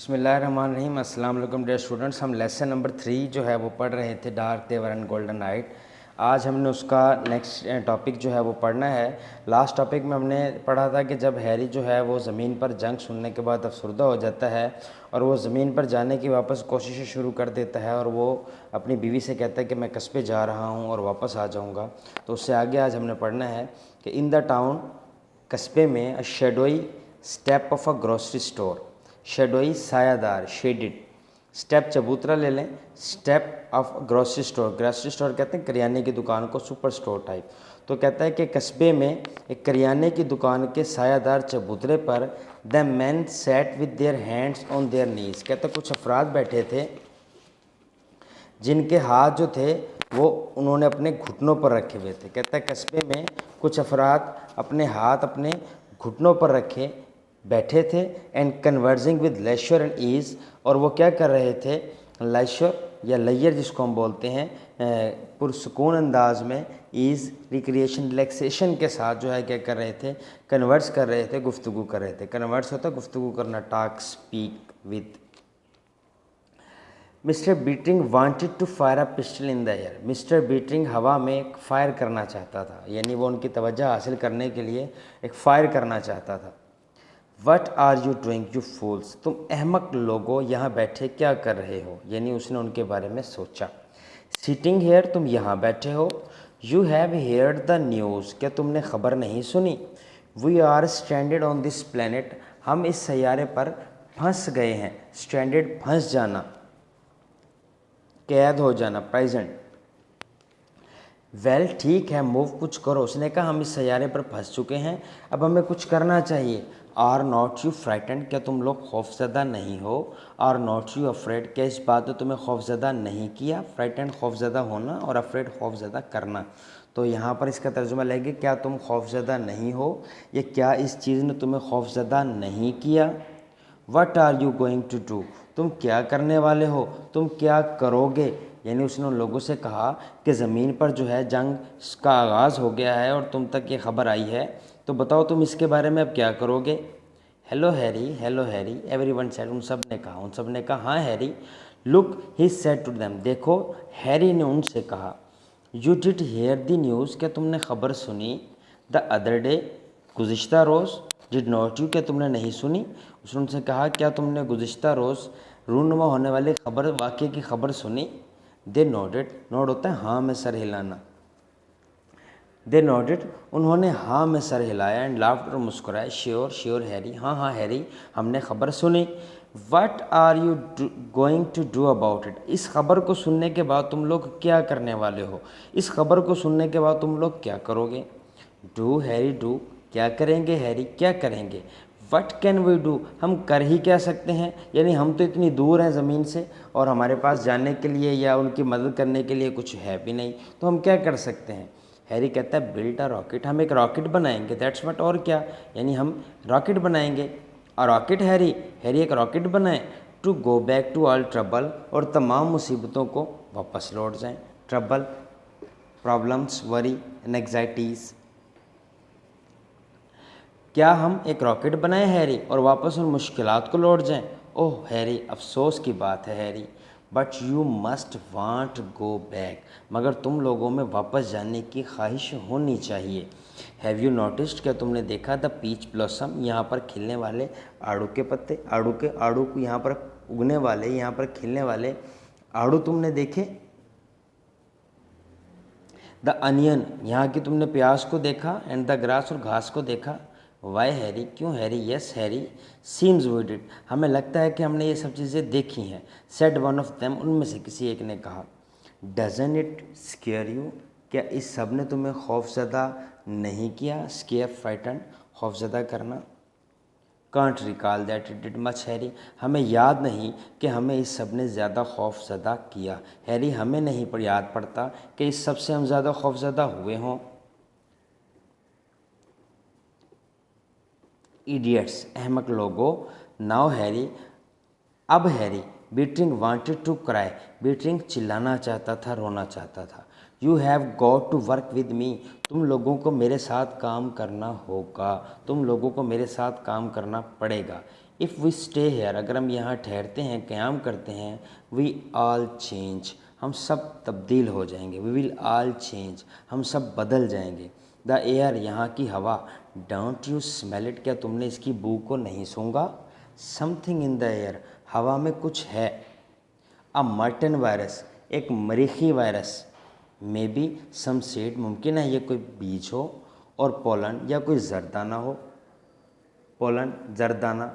बिस्मिल्लाहिर्रहमानिर्रहीम। अस्सलाम वालेकुम डियर स्टूडेंट्स। हम लेसन नंबर 3 जो है वो पढ़ रहे थे, dark they were and golden night. आज हमने उसका नेक्स्ट टॉपिक जो है वो पढ़ना है। लास्ट टॉपिक में हमने पढ़ा था कि जब हैरी जो है वो ज़मीन पर जंग सुनने के बाद अफसरदा हो जाता है और वो ज़मीन पर जाने की वापस कोशिशें शुरू कर देता है और वो अपनी बीवी से कहता है कि मैं कस्बे जा रहा हूँ और वापस आ जाऊँगा। तो उससे आगे आज हमने पढ़ना है कि इन द टाउन, कस्बे में, a shadowy step of a grocery store. Shadowy सायादार, शेडिड। स्टेप चबूतरा ले लें, step of grocery store. Grocery store कहते हैं करियाने की दुकान को, सुपर स्टोर टाइप। तो कहता है कि कस्बे में एक करियाने की दुकान के सायादार चबूतरे पर the man set with their hands on their नीज। कहते कुछ अफराद बैठे थे जिनके हाथ जो थे वो उन्होंने अपने घुटनों पर रखे हुए थे। कहता है कस्बे में कुछ अफराद अपने हाथ अपने घुटनों पर रखे बैठे थे and conversing with leisure and ease. और वो क्या कर रहे थे, लेशर या लैयर जिसको हम बोलते हैं, पुरसुकून अंदाज में, ईज़ रिक्रिएशन रिलैक्सेशन के साथ जो है क्या कर रहे थे, कन्वर्स कर रहे थे, गुफ्तगू कर रहे थे। कन्वर्स होता है गुफ्तगू करना, talk, speak with. Mister Bittering wanted to fire a pistol in the air. Mister Bittering हवा में एक फायर करना चाहता था, यानी वो उनकी तवज्जो हासिल करने के लिए एक फायर करना चाहता था। What are you doing you fools. तुम अहमक लोगो यहाँ बैठे क्या कर रहे हो, यानी उसने उनके बारे में सोचा। सिटिंग हेयर, तुम यहाँ बैठे हो। You have heard the news, क्या तुमने खबर नहीं सुनी। We are stranded on this planet, हम इस सैयारे पर फंस गए हैं। स्ट्रैंडेड फंस जाना, कैद हो जाना, प्रेजेंट। वेल ठीक है, मूव कुछ करो। उसने कहा हम इस सैयारे पर फंस चुके हैं, अब हमें कुछ करना चाहिए। आर नॉट यू फ्राइटेंड, क्या तुम लोग खौफजदा नहीं हो। आर नॉट यू अफ्रेड, क्या इस बात ने तुम्हें खौफजदा नहीं किया। फ्राइटेंड खौफजदा होना और अफ्रेड खौफजदा करना। तो यहाँ पर इसका तर्जुमा लेंगे क्या तुम खौफजदा नहीं हो, या क्या इस चीज़ ने तुम्हें खौफजदा नहीं किया। What are you going to do, तुम क्या करने वाले हो, तुम क्या करोगे। यानी उसने उन लोगों से कहा कि ज़मीन पर जो है जंग का आगाज़ हो गया है और तुम तक ये खबर आई है, तो बताओ तुम इसके बारे में अब क्या करोगे। हेलो हैरी, एवरीवन सेड, उन सब ने कहा हाँ Harry. Look he said to them, देखो हैरी ने उनसे कहा। You did hear the news, क्या तुमने खबर सुनी। द अदर डे, गुज़िश्ता रोज़। डिड नॉट यू, क्या तुमने नहीं सुनी। उसने उनसे कहा क्या तुमने गुज़िश्ता रोज़ रूनुमा होने वाली खबर, वाक़े की खबर सुनी। दे नोडेड, नोड होता है हाँ में सर हिलाना। दे नोडेड, उन्होंने हाँ में सर हिलाया। एंड लाफ्ड, और मुस्कुराए। श्योर श्योर हैरी, हाँ हैरी, हमने खबर सुनी। What are you going to do about it, इस खबर को सुनने के बाद तुम लोग क्या करने वाले हो, इस खबर को सुनने के बाद तुम लोग क्या करोगे। डू हैरी डू, क्या करेंगे हैरी, क्या करेंगे। वट कैन वी डू, हम कर ही क्या सकते हैं, यानी हम तो इतनी दूर हैं ज़मीन से और हमारे पास जाने के लिए या उनकी मदद करने के लिए कुछ है भी नहीं, तो हम क्या कर सकते हैं। हैरी कहता है बिल्ड अ रॉकेट, हम एक रॉकेट बनाएंगे। दैट्स वट, और क्या, यानी हम रॉकेट बनाएंगे। अ रॉकेट हैरी, हैरी एक रॉकेट बनाए। To go back to all trouble, और तमाम मुसीबतों को वापस लौट जाएं। Trouble, problems, worry and anxieties. क्या हम एक रॉकेट बनाएं हैरी और वापस उन मुश्किलात को लौट जाएं। ओह हैरी, अफसोस की बात है Harry. But you must want go back, मगर तुम लोगों में वापस जाने की ख्वाहिश होनी चाहिए। हैव यू नोटिस्ड, क्या तुमने देखा द पीच ब्लॉसम, यहाँ पर खिलने वाले आड़ू के पत्ते, आड़ू को यहाँ पर उगने वाले, यहाँ पर खिलने वाले आड़ू तुमने देखे। द अनियन, यहाँ की तुमने प्याज को देखा। एंड द ग्रास, और घास को देखा। वाई हैरी, क्यों हैरी। Yes Harry, seems we did, हमें लगता है कि हमने ये सब चीज़ें देखी हैं। सेड वन ऑफ देम, उनमें से किसी एक ने कहा। डजन इट स्केयर यू, क्या इस सब ने तुम्हें खौफजदा नहीं किया। स्केयर, फ्राइटन, खौफजदा करना। Can't recall that it did much Harry, हमें याद नहीं कि हमें इस सब ने ज़्यादा खौफजदा किया। हैरी, हमें नहीं पर याद पड़ता कि इस सब से हम ज़्यादा खौफजदा हुए हों। इडियट्स, अहमक लोगो। नाउ हैरी, अब Harry. Bittering wanted to cry, Bittering चिल्लाना चाहता था, रोना चाहता था। You have got to work with me, तुम लोगों को मेरे साथ काम करना होगा, तुम लोगों को मेरे साथ काम करना पड़ेगा। इफ़ वी स्टे हेयर, अगर हम यहाँ ठहरते हैं, क़याम करते हैं, वी ऑल चेंज, हम सब तब्दील हो जाएंगे, वी विल ऑल चेंज, हम सब बदल जाएंगे। द एयर, यहाँ की हवा, डोंट यू स्मेल इट, क्या तुमने इसकी बू को नहीं सूंघा। समथिंग इन द एयर, हवा में कुछ है। अ मर्टन वायरस, एक मरीखी virus. Maybe some seed, मुमकिन है ये कोई बीज हो, और पोलन, या कोई जरदाना हो, पोलन जरदाना।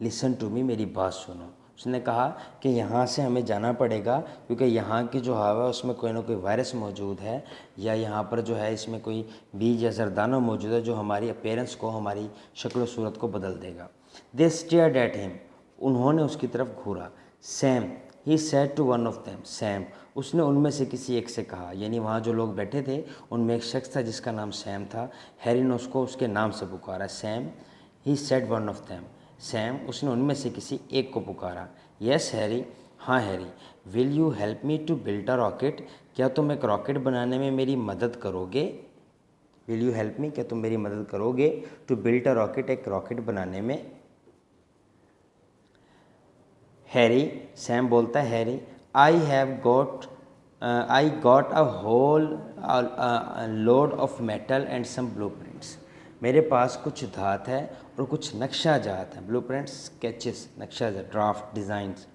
लिसन टू मी, मेरी बात सुनो। उसने कहा कि यहाँ से हमें जाना पड़ेगा क्योंकि यहाँ की जो हवा है उसमें कोई ना कोई वायरस मौजूद है, या यहाँ पर जो है इसमें कोई बीज या जरदाना मौजूद है जो हमारी अपीयरेंस को, हमारी शक्ल सूरत को बदल देगा। दे स्टेयर्ड एट हिम, उन्होंने उसकी तरफ घूरा। Sam, he said to one of them, Sam, उसने उनमें से किसी एक से कहा, यानी वहाँ जो लोग बैठे थे उनमें एक शख्स था जिसका नाम सैम था। हैरी ने उसको उसके नाम से पुकारा, Sam, he said one of them, Sam, उसने उनमें से किसी एक को पुकारा। यस हैरी, हाँ Harry. Will you help me to build a rocket, क्या तुम एक रॉकेट बनाने में मेरी मदद करोगे। विल यू हेल्प मी, क्या तुम मेरी मदद करोगे, टू बिल्ड अ रॉकेट, एक रॉकेट बनाने में। हैरी, सैम बोलता है, Harry, I got a whole load of metal and some blueprints, मेरे पास कुछ धात है और कुछ नक्शा जात है। ब्लूप्रिंट्स, स्केचेस, नक्शा जात, ड्राफ्ट, डिज़ाइंस।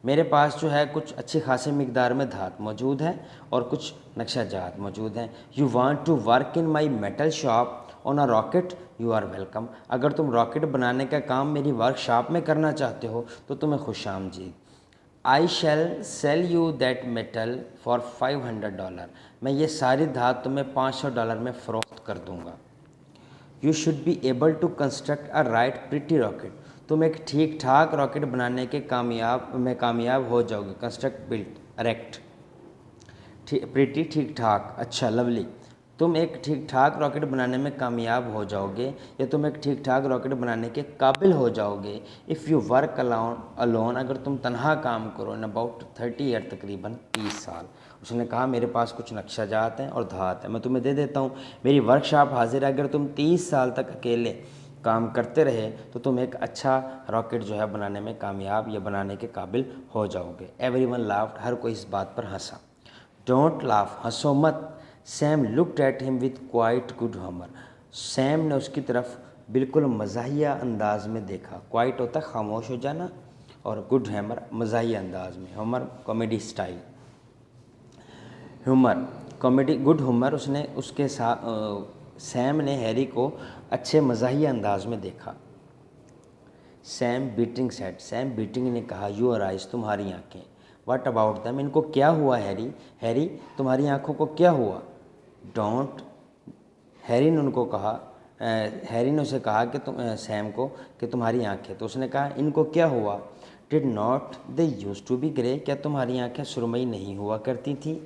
मेरे पास जो है कुछ अच्छी खासी मिकदार में धात मौजूद है और कुछ नक्शा जात मौजूद हैं। You want to work in my metal shop on a rocket, you are welcome, अगर तुम रॉकेट बनाने का काम मेरी वर्कशॉप में करना चाहते हो तो तुम्हें खुश आमदीद। I shall sell you that metal for $500, मैं ये सारी धात तुम्हें $500 में फ़रोख्त कर दूँगा। You should be able to construct a right pretty rocket, तुम एक ठीक ठाक रॉकेट बनाने के कामयाब हो जाओगे। कंस्ट्रक्ट, बिल्ट, अरेक्ट, प्रिटी, ठीक ठाक, अच्छा, लवली, तुम एक ठीक ठाक रॉकेट बनाने में कामयाब हो जाओगे, या तुम एक ठीक ठाक रॉकेट बनाने के काबिल हो जाओगे। इफ़ यू वर्क अलोन, अगर तुम तनहा काम करो, इन अबाउट 30 ईयर, तकरीबन 30 साल। उसने कहा मेरे पास कुछ नक्शा जात हैं और धात है, मैं तुम्हें दे देता हूँ, मेरी वर्कशॉप हाजिर है, अगर तुम 30 साल तक अकेले काम करते रहे तो तुम एक अच्छा रॉकेट जो है बनाने में कामयाब या बनाने के काबिल हो जाओगे। एवरीवन लाफ्ड, हर कोई इस बात पर हंसा। डोंट लाफ, हंसो मत। Sam looked at him with quite good humour, Sam ने उसकी तरफ बिल्कुल मज़ाहिया अंदाज में देखा। क्वाइट होता है खामोश हो जाना, और गुड ह्यूमर मज़ाहिया अंदाज में, humour comedy style, humour comedy, good humour. उसने उसके साथ सैम ने हैरी को अच्छे मज़ाहिया अंदाज में देखा। Sam beating said, Sam beating ने कहा, यूर आइज़, तुम्हारी आँखें। व्हाट अबाउट दैम, इनको क्या हुआ हैरी, हैरी तुम्हारी आँखों को क्या हुआ। डोंट, हैरी ने उनको कहा, हैरी ने उसे कहा कि सैम को कि तुम्हारी आँखें, तो उसने कहा इनको क्या हुआ। Did not they used to be grey, क्या तुम्हारी आँखें सुरमई नहीं हुआ करती थी।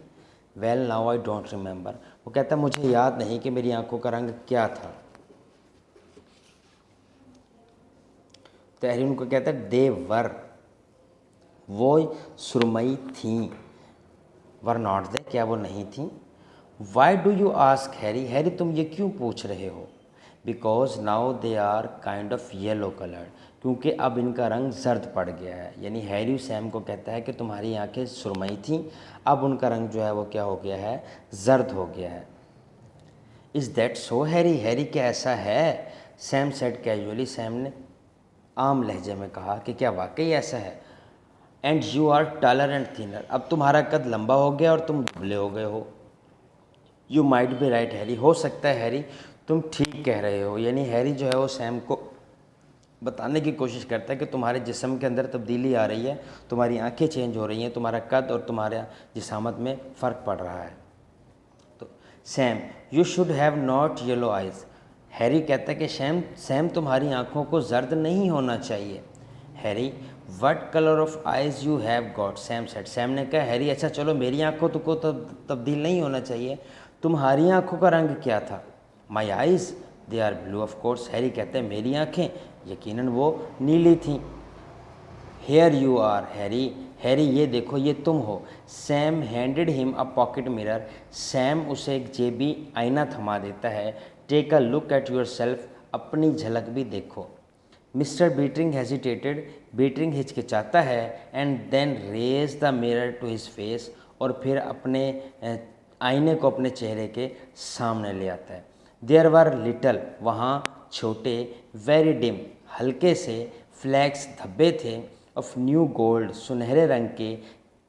Well now I don't remember, वो कहता मुझे याद नहीं कि मेरी आँखों का रंग क्या था। तो हैरी उनको कहता है दे वर, वो सुरमई थीं, वर नॉट दे, क्या वो नहीं थीं। Why do you ask Harry, Harry तुम ये क्यों पूछ रहे हो। Because now they are kind of yellow coloured, क्योंकि अब इनका रंग जर्द पड़ गया है। यानी हैरी सैम को कहता है कि तुम्हारी आंखें सुरमई थीं, अब उनका रंग जो है वो क्या हो गया है, जर्द हो गया है। Is that so Harry, Harry क्या ऐसा है। सैम सेड कैजुअली, सैम ने आम लहजे में कहा कि क्या वाकई ऐसा है। And you are taller and thinner, अब तुम्हारा कद लंबा हो गया और तुम दुबले हो गए हो। You might be right Harry, हो सकता है हैरी तुम ठीक कह रहे हो। यानी हैरी जो है वो सैम को बताने की कोशिश करता है कि तुम्हारे जिस्म के अंदर तब्दीली आ रही है, तुम्हारी आंखें चेंज हो रही हैं, तुम्हारा कद और तुम्हारा जिसामत में फ़र्क पड़ रहा है। तो Sam, you should have not yellow eyes, Harry कहता है कि सैम तुम्हारी आंखों को जर्द नहीं होना चाहिए। Harry, what colour of eyes you have got, Sam said, Sam ने कहा हैरी अच्छा चलो मेरी आंखों को तो तब्दील नहीं होना चाहिए, तुम्हारी आंखों का रंग क्या था। My eyes, they are blue of course, Harry कहते हैं मेरी आंखें यकीनन वो नीली थीं। Here you are Harry, Harry ये देखो ये तुम हो। Sam handed him a pocket mirror, Sam उसे एक जेबी आईना थमा देता है। Take a look at yourself, अपनी झलक भी देखो। मिस्टर बीटरिंग हेजिटेटेड, बीटरिंग हिचकिचाता है। And then raised the mirror to his face, और फिर अपने आईने को अपने चेहरे के सामने ले आता है। देयर वर लिटल, वहाँ छोटे, वेरी डिम, हल्के से फ्लैक्स धब्बे थे, ऑफ न्यू गोल्ड, सुनहरे रंग के,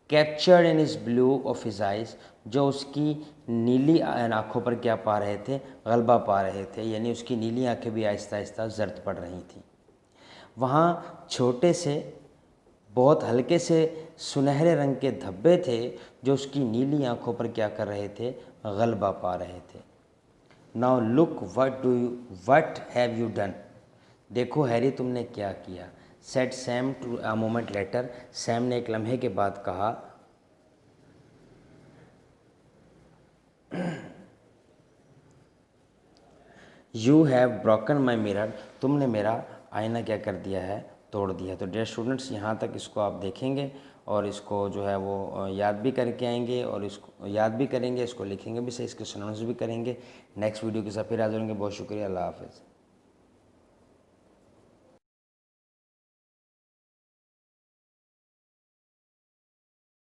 captured in is blue of his eyes, जो उसकी नीली आँखों पर क्या पा रहे थे, गलबा पा रहे थे, यानी उसकी नीली आँखें भी आहिस्ता आहिस्ता जर्द पड़ रही थी। वहाँ छोटे से बहुत हल्के से सुनहरे रंग के धब्बे थे जो उसकी नीली आंखों पर क्या कर रहे थे, गलबा पा रहे थे। Now look what have you done, देखो हैरी तुमने क्या किया। Said Sam to a moment later, Sam ने एक लम्हे के बाद कहा। You have broken my mirror, तुमने मेरा आईना क्या कर दिया है, तोड़ दिया। तो डियर स्टूडेंट्स, यहाँ तक इसको आप देखेंगे और इसको जो है वो याद भी करके आएंगे, और इसको याद भी करेंगे, इसको लिखेंगे भी सही, इसके सिनोनिम्स भी करेंगे। नेक्स्ट वीडियो के साथ फिर हाजिर होंगे। बहुत शुक्रिया, अल्लाह हाफ़िज़।